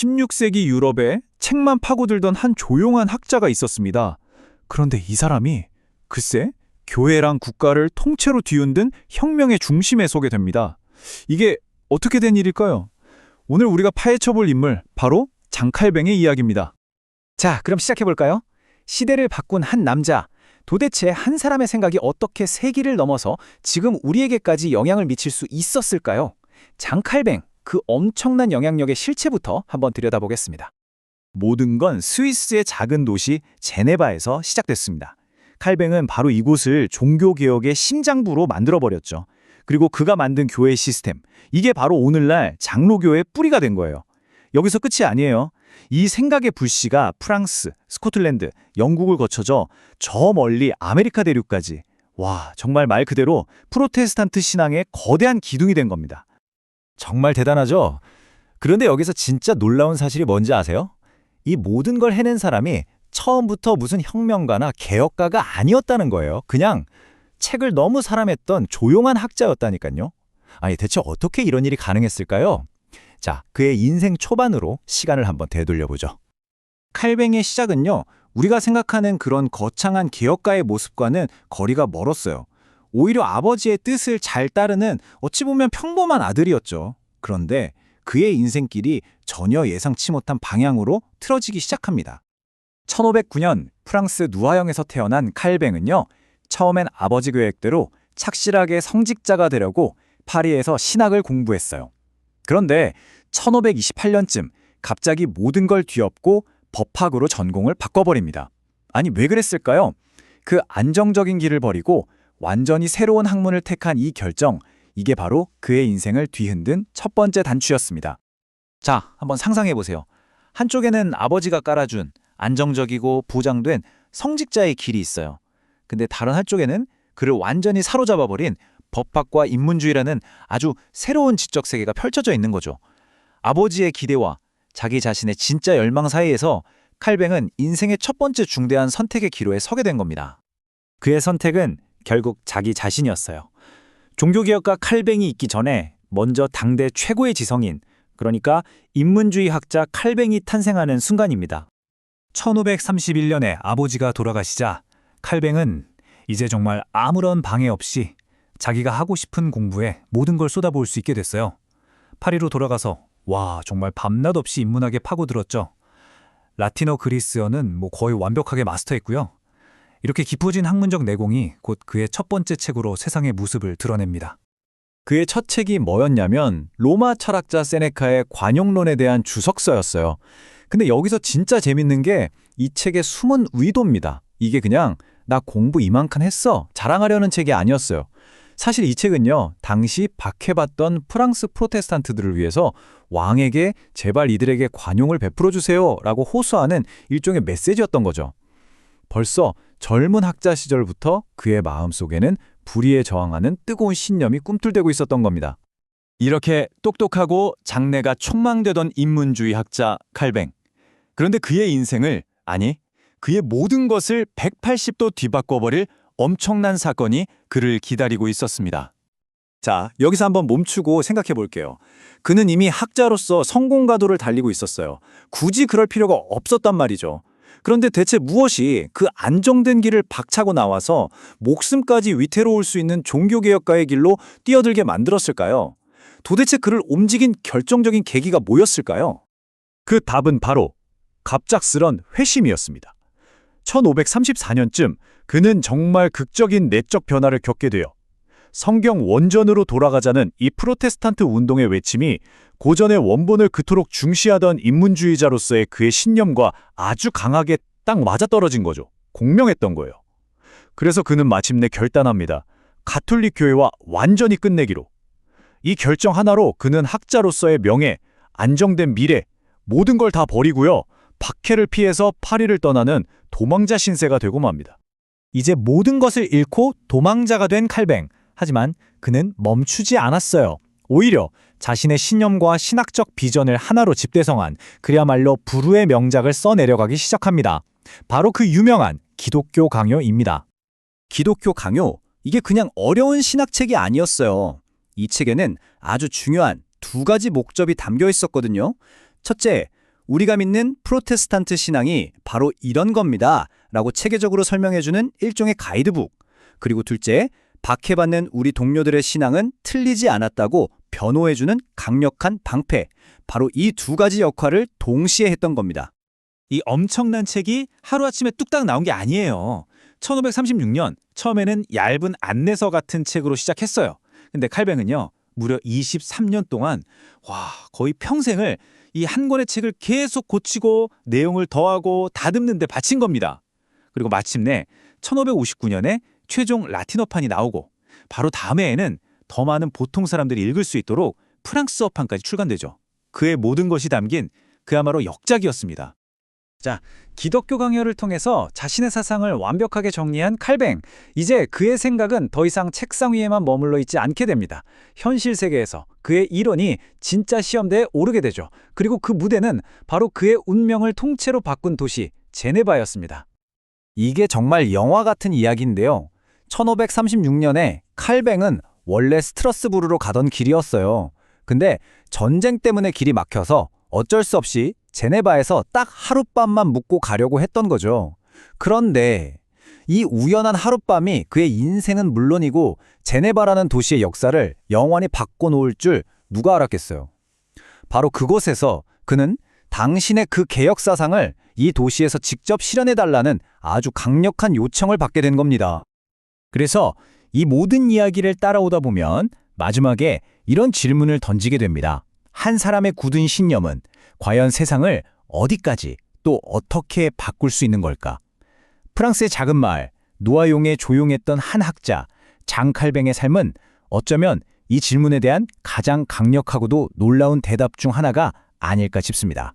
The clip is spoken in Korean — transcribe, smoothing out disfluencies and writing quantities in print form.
16세기 유럽에 책만 파고들던 한 조용한 학자가 있었습니다. 그런데 이 사람이 글쎄 교회랑 국가를 통째로 뒤흔든 혁명의 중심에 서게 됩니다. 이게 어떻게 된 일일까요? 오늘 우리가 파헤쳐볼 인물 바로 장칼뱅의 이야기입니다. 자, 그럼 시작해볼까요? 시대를 바꾼 한 남자. 도대체 한 사람의 생각이 어떻게 세기를 넘어서 지금 우리에게까지 영향을 미칠 수 있었을까요? 장칼뱅, 그 엄청난 영향력의 실체부터 한번 들여다보겠습니다. 모든 건 스위스의 작은 도시 제네바에서 시작됐습니다. 칼뱅은 바로 이곳을 종교개혁의 심장부로 만들어버렸죠. 그리고 그가 만든 교회 시스템, 이게 바로 오늘날 장로교의 뿌리가 된 거예요. 여기서 끝이 아니에요. 이 생각의 불씨가 프랑스, 스코틀랜드, 영국을 거쳐져 저 멀리 아메리카 대륙까지, 와, 정말 말 그대로 프로테스탄트 신앙의 거대한 기둥이 된 겁니다. 정말 대단하죠? 그런데 여기서 진짜 놀라운 사실이 뭔지 아세요? 이 모든 걸 해낸 사람이 처음부터 무슨 혁명가나 개혁가가 아니었다는 거예요. 그냥 책을 너무 사랑했던 조용한 학자였다니까요. 아니, 대체 어떻게 이런 일이 가능했을까요? 자, 그의 인생 초반으로 시간을 한번 되돌려보죠. 칼뱅의 시작은요, 우리가 생각하는 그런 거창한 개혁가의 모습과는 거리가 멀었어요. 오히려 아버지의 뜻을 잘 따르는 어찌 보면 평범한 아들이었죠. 그런데 그의 인생길이 전혀 예상치 못한 방향으로 틀어지기 시작합니다. 1509년 프랑스 누아영에서 태어난 칼뱅은요, 처음엔 아버지 계획대로 착실하게 성직자가 되려고 파리에서 신학을 공부했어요. 그런데 1528년쯤 갑자기 모든 걸 뒤엎고 법학으로 전공을 바꿔버립니다. 아니, 왜 그랬을까요? 그 안정적인 길을 버리고 완전히 새로운 학문을 택한 이 결정, 이게 바로 그의 인생을 뒤흔든 첫 번째 단추였습니다. 자, 한번 상상해보세요. 한쪽에는 아버지가 깔아준 안정적이고 보장된 성직자의 길이 있어요. 근데 다른 한쪽에는 그를 완전히 사로잡아버린 법학과 인문주의라는 아주 새로운 지적 세계가 펼쳐져 있는 거죠. 아버지의 기대와 자기 자신의 진짜 열망 사이에서 칼뱅은 인생의 첫 번째 중대한 선택의 기로에 서게 된 겁니다. 그의 선택은 결국 자기 자신이었어요. 종교개혁가 칼뱅이 있기 전에 먼저 당대 최고의 지성인, 그러니까 인문주의 학자 칼뱅이 탄생하는 순간입니다. 1531년에 아버지가 돌아가시자 칼뱅은 이제 정말 아무런 방해 없이 자기가 하고 싶은 공부에 모든 걸 쏟아부을 수 있게 됐어요. 파리로 돌아가서 정말 밤낮 없이 인문학에 파고들었죠. 라틴어 그리스어는 거의 완벽하게 마스터했고요. 이렇게 깊어진 학문적 내공이 곧 그의 첫 번째 책으로 세상의 모습을 드러냅니다. 그의 첫 책이 뭐였냐면 로마 철학자 세네카의 관용론에 대한 주석서였어요. 근데 여기서 진짜 재밌는 게 이 책의 숨은 의도입니다. 이게 그냥 나 공부 이만큼 했어 자랑하려는 책이 아니었어요. 사실 이 책은요, 당시 박해받던 프랑스 프로테스탄트들을 위해서 왕에게 제발 이들에게 관용을 베풀어 주세요 라고 호소하는 일종의 메시지였던 거죠. 벌써 젊은 학자 시절부터 그의 마음속에는 불의에 저항하는 뜨거운 신념이 꿈틀대고 있었던 겁니다. 이렇게 똑똑하고 장래가 촉망되던 인문주의 학자 칼뱅. 그런데 그의 인생을, 아니, 그의 모든 것을 180도 뒤바꿔버릴 엄청난 사건이 그를 기다리고 있었습니다. 자, 여기서 한번 멈추고 생각해 볼게요. 그는 이미 학자로서 성공가도를 달리고 있었어요. 굳이 그럴 필요가 없었단 말이죠. 그런데 대체 무엇이 그 안정된 길을 박차고 나와서 목숨까지 위태로울 수 있는 종교개혁가의 길로 뛰어들게 만들었을까요? 도대체 그를 움직인 결정적인 계기가 뭐였을까요? 그 답은 바로 갑작스런 회심이었습니다. 1534년쯤 그는 정말 극적인 내적 변화를 겪게 돼요. 성경 원전으로 돌아가자는 이 프로테스탄트 운동의 외침이 고전의 원본을 그토록 중시하던 인문주의자로서의 그의 신념과 아주 강하게 딱 맞아떨어진 거죠. 공명했던 거예요. 그래서 그는 마침내 결단합니다. 가톨릭 교회와 완전히 끝내기로. 이 결정 하나로 그는 학자로서의 명예, 안정된 미래, 모든 걸 다 버리고요. 박해를 피해서 파리를 떠나는 도망자 신세가 되고 맙니다. 이제 모든 것을 잃고 도망자가 된 칼뱅. 하지만 그는 멈추지 않았어요. 오히려 자신의 신념과 신학적 비전을 하나로 집대성한 그야말로 불후의 명작을 써내려가기 시작합니다. 바로 그 유명한 기독교 강요입니다. 기독교 강요, 이게 그냥 어려운 신학책이 아니었어요. 이 책에는 아주 중요한 두 가지 목적이 담겨 있었거든요. 첫째, 우리가 믿는 프로테스탄트 신앙이 바로 이런 겁니다. 라고 체계적으로 설명해주는 일종의 가이드북. 그리고 둘째, 박해받는 우리 동료들의 신앙은 틀리지 않았다고 변호해주는 강력한 방패. 바로 이 두 가지 역할을 동시에 했던 겁니다. 이 엄청난 책이 하루아침에 뚝딱 나온 게 아니에요. 1536년 처음에는 얇은 안내서 같은 책으로 시작했어요. 근데 칼뱅은요, 무려 23년 동안 거의 평생을 이 한 권의 책을 계속 고치고 내용을 더하고 다듬는 데 바친 겁니다. 그리고 마침내 1559년에 최종 라틴어판이 나오고 바로 다음 해에는 더 많은 보통 사람들이 읽을 수 있도록 프랑스어판까지 출간되죠. 그의 모든 것이 담긴 그야말로 역작이었습니다. 자, 기독교 강요를 통해서 자신의 사상을 완벽하게 정리한 칼뱅. 이제 그의 생각은 더 이상 책상 위에만 머물러 있지 않게 됩니다. 현실 세계에서 그의 이론이 진짜 시험대에 오르게 되죠. 그리고 그 무대는 바로 그의 운명을 통째로 바꾼 도시 제네바였습니다. 이게 정말 영화 같은 이야기인데요. 1536년에 칼뱅은 원래 스트러스부르로 가던 길이었어요. 근데 전쟁 때문에 길이 막혀서 어쩔 수 없이 제네바에서 딱 하룻밤만 묵고 가려고 했던 거죠. 그런데 이 우연한 하룻밤이 그의 인생은 물론이고 제네바라는 도시의 역사를 영원히 바꿔놓을 줄 누가 알았겠어요. 바로 그곳에서 그는 당신의 그 개혁 사상을 이 도시에서 직접 실현해달라는 아주 강력한 요청을 받게 된 겁니다. 그래서 이 모든 이야기를 따라오다 보면 마지막에 이런 질문을 던지게 됩니다. 한 사람의 굳은 신념은 과연 세상을 어디까지 또 어떻게 바꿀 수 있는 걸까? 프랑스의 작은 마을 노아용에 조용했던 한 학자 장칼뱅의 삶은 어쩌면 이 질문에 대한 가장 강력하고도 놀라운 대답 중 하나가 아닐까 싶습니다.